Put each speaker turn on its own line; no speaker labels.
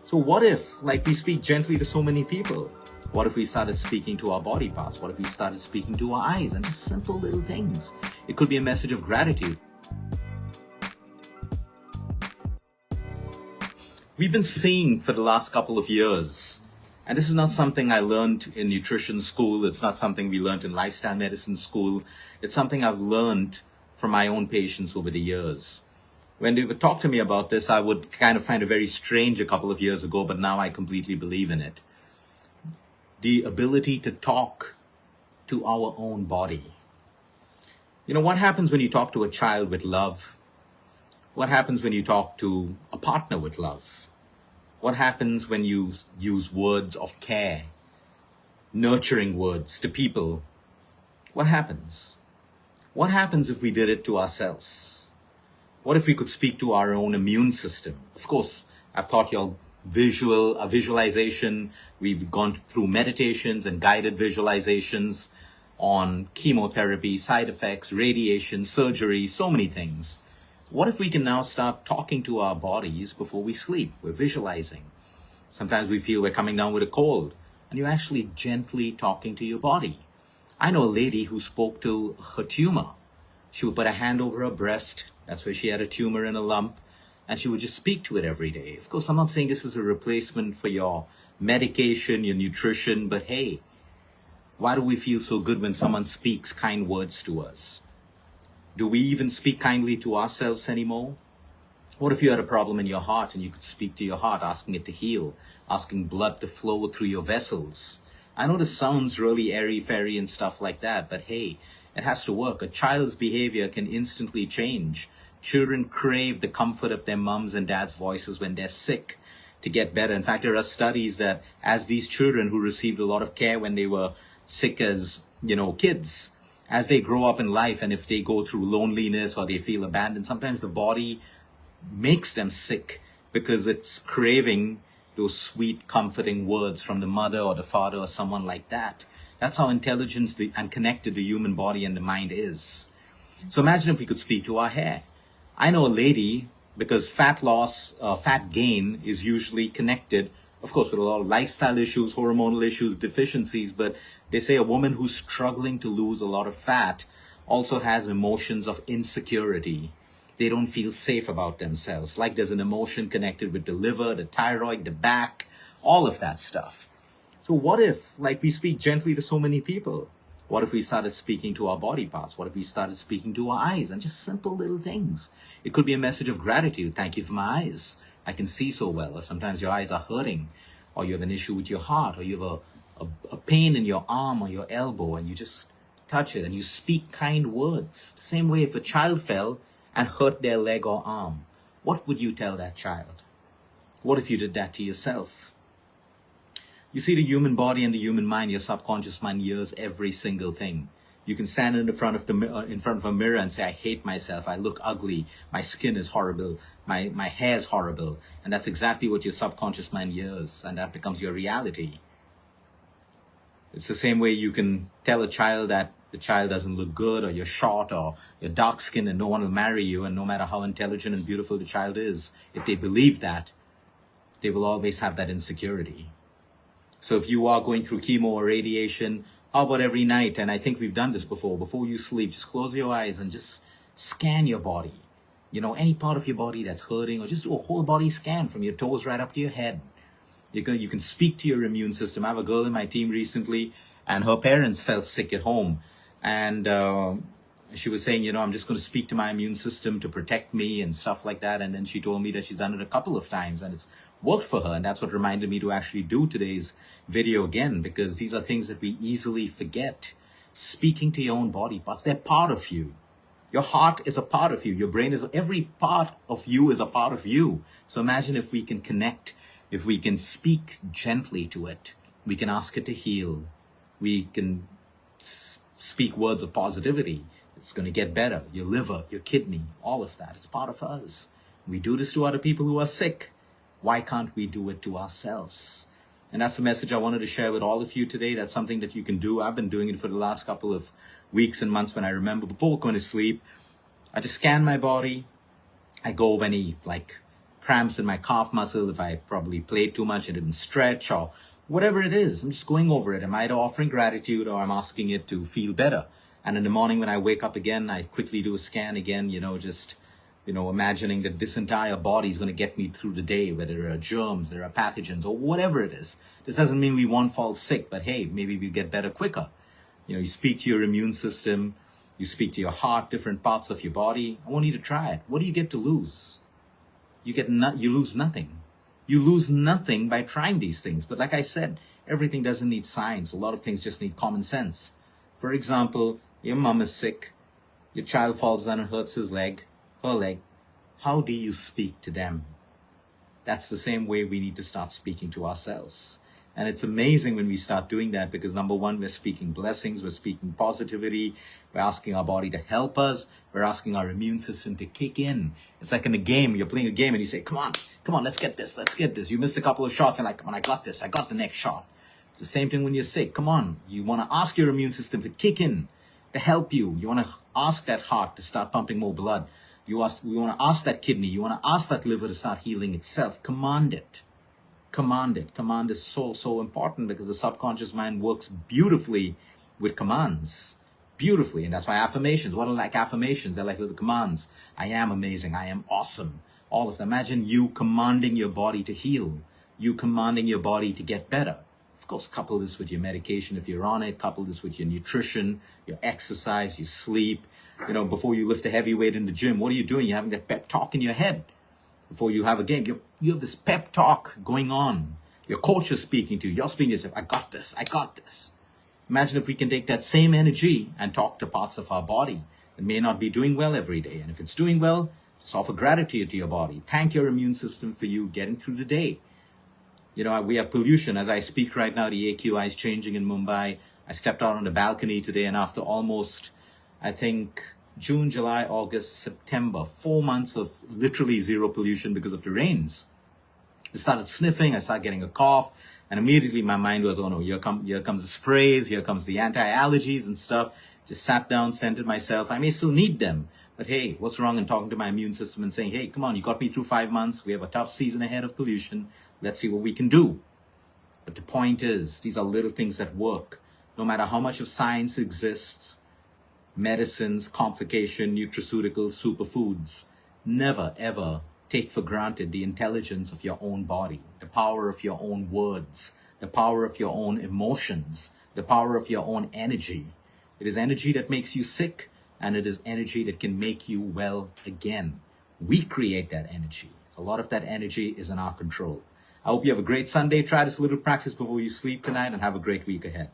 So what if, like we speak gently to so many people, what if we started speaking to our body parts? What if we started speaking to our eyes and just simple little things? It could be a message of gratitude. We've been seeing for the last couple of years, and this is not something I learned in nutrition school. It's not something we learned in lifestyle medicine school. It's something I've learned from my own patients over the years. When they would talk to me about this, I would kind of find it very strange a couple of years ago, but now I completely believe in it. The ability to talk to our own body. You know, what happens when you talk to a child with love? What happens when you talk to a partner with love? What happens when you use words of care, nurturing words to people? What happens? What happens if we did it to ourselves? What if we could speak to our own immune system? Of course, I've taught you all visualization. We've gone through meditations and guided visualizations on chemotherapy, side effects, radiation, surgery, so many things. What if we can now start talking to our bodies before we sleep? We're visualizing. Sometimes we feel we're coming down with a cold, and you're actually gently talking to your body. I know a lady who spoke to her tumor. She would put a hand over her breast. That's where she had a tumor and a lump. And she would just speak to it every day. Of course, I'm not saying this is a replacement for your medication, your nutrition, but hey, why do we feel so good when someone speaks kind words to us? Do we even speak kindly to ourselves anymore? What if you had a problem in your heart and you could speak to your heart, asking it to heal, asking blood to flow through your vessels? I know this sounds really airy-fairy and stuff like that, but hey, it has to work. A child's behavior can instantly change. Children crave the comfort of their mums and dads' voices when they're sick to get better. In fact, there are studies that as these children who received a lot of care when they were sick as, kids, as they grow up in life, and if they go through loneliness or they feel abandoned, sometimes the body makes them sick because it's craving those sweet, comforting words from the mother or the father or someone like that. That's how intelligent and connected the human body and the mind is. So imagine if we could speak to our hair. I know a lady, because fat loss, fat gain is usually connected, of course, with a lot of lifestyle issues, hormonal issues, deficiencies, but they say a woman who's struggling to lose a lot of fat also has emotions of insecurity. They don't feel safe about themselves. Like there's an emotion connected with the liver, the thyroid, the back, all of that stuff. So what if, like we speak gently to so many people, what if we started speaking to our body parts? What if we started speaking to our eyes and just simple little things? It could be a message of gratitude. Thank you for my eyes. I can see so well. Or sometimes your eyes are hurting, or you have an issue with your heart, or you have a pain in your arm or your elbow, and you just touch it and you speak kind words. The same way if a child fell and hurt their leg or arm, what would you tell that child? What if you did that to yourself? You see, the human body and the human mind, your subconscious mind hears every single thing. You can stand in front of a mirror and say, I hate myself, I look ugly, my skin is horrible, my hair is horrible. And that's exactly what your subconscious mind hears, and that becomes your reality. It's the same way you can tell a child that the child doesn't look good, or you're short, or you're dark skinned and no one will marry you, and no matter how intelligent and beautiful the child is, if they believe that, they will always have that insecurity. So if you are going through chemo or radiation, how about every night, and I think we've done this before you sleep, just close your eyes and just scan your body. Any part of your body that's hurting, or just do a whole body scan from your toes right up to your head. You can speak to your immune system. I have a girl in my team recently, and her parents felt sick at home. And she was saying, I'm just going to speak to my immune system to protect me and stuff like that. And then she told me that she's done it a couple of times and it's worked for her. And that's what reminded me to actually do today's video again, because these are things that we easily forget. Speaking to your own body parts, they're part of you. Your heart is a part of you. Your brain is, every part of you is a part of you. So imagine if we can connect, if we can speak gently to it, we can ask it to heal. We can speak words of positivity. It's going to get better. Your liver, your kidney, all of that. It's part of us. We do this to other people who are sick. Why can't we do it to ourselves? And that's the message I wanted to share with all of you today. That's something that you can do. I've been doing it for the last couple of weeks and months. When I remember before going to sleep, I just scan my body. I go over any cramps in my calf muscle, if I probably played too much and didn't stretch, or whatever it is. I'm just going over it. I'm either offering gratitude or I'm asking it to feel better. And in the morning when I wake up again, I quickly do a scan again, just imagining that this entire body is going to get me through the day, whether there are germs, there are pathogens, or whatever it is. This doesn't mean we won't fall sick, but hey, maybe we get better quicker. You speak to your immune system, you speak to your heart, different parts of your body. I want you to try it. What do you get to lose? You lose nothing. You lose nothing by trying these things. But like I said, everything doesn't need science. A lot of things just need common sense. For example, your mom is sick, your child falls down and hurts her leg. How do you speak to them? That's the same way we need to start speaking to ourselves. And it's amazing when we start doing that, because number one, we're speaking blessings, we're speaking positivity, we're asking our body to help us, we're asking our immune system to kick in. It's like in a game, you're playing a game and you say, come on, let's get this. You missed a couple of shots and come on, I got this, I got the next shot. It's the same thing when you're sick. Come on, you want to ask your immune system to kick in, to help you. You want to ask that heart to start pumping more blood. We want to ask that kidney, you want to ask that liver to start healing itself. Command it. Command is so important, because the subconscious mind works beautifully with commands. Beautifully. And that's why affirmations, what are like affirmations? They're like little commands. I am amazing. I am awesome. All of them. Imagine you commanding your body to heal. You commanding your body to get better. Of course, couple this with your medication if you're on it. Couple this with your nutrition, your exercise, your sleep. Before you lift a heavy weight in the gym, what are you doing? You're having that pep talk in your head. Before you have a game, you have this pep talk going on. Your coach is speaking to you. You're speaking to yourself, I got this. Imagine if we can take that same energy and talk to parts of our body that may not be doing well every day. And if it's doing well, just offer gratitude to your body. Thank your immune system for you getting through the day. We have pollution. As I speak right now, the AQI is changing in Mumbai. I stepped out on the balcony today, and after almost, I think, June, July, August, September, 4 months of literally zero pollution because of the rains, I started sniffing, I started getting a cough, and immediately my mind was, oh no, here comes the sprays, here comes the anti-allergies and stuff. Just sat down, centered myself. I may still need them, but hey, what's wrong in talking to my immune system and saying, hey, come on, you got me through 5 months. We have a tough season ahead of pollution. Let's see what we can do. But the point is, these are little things that work. No matter how much of science exists, medicines, complication, nutraceuticals, superfoods, never ever take for granted the intelligence of your own body, the power of your own words, the power of your own emotions, the power of your own energy. It is energy that makes you sick, and it is energy that can make you well again. We create that energy. A lot of that energy is in our control. I hope you have a great Sunday. Try this little practice before you sleep tonight, and have a great week ahead.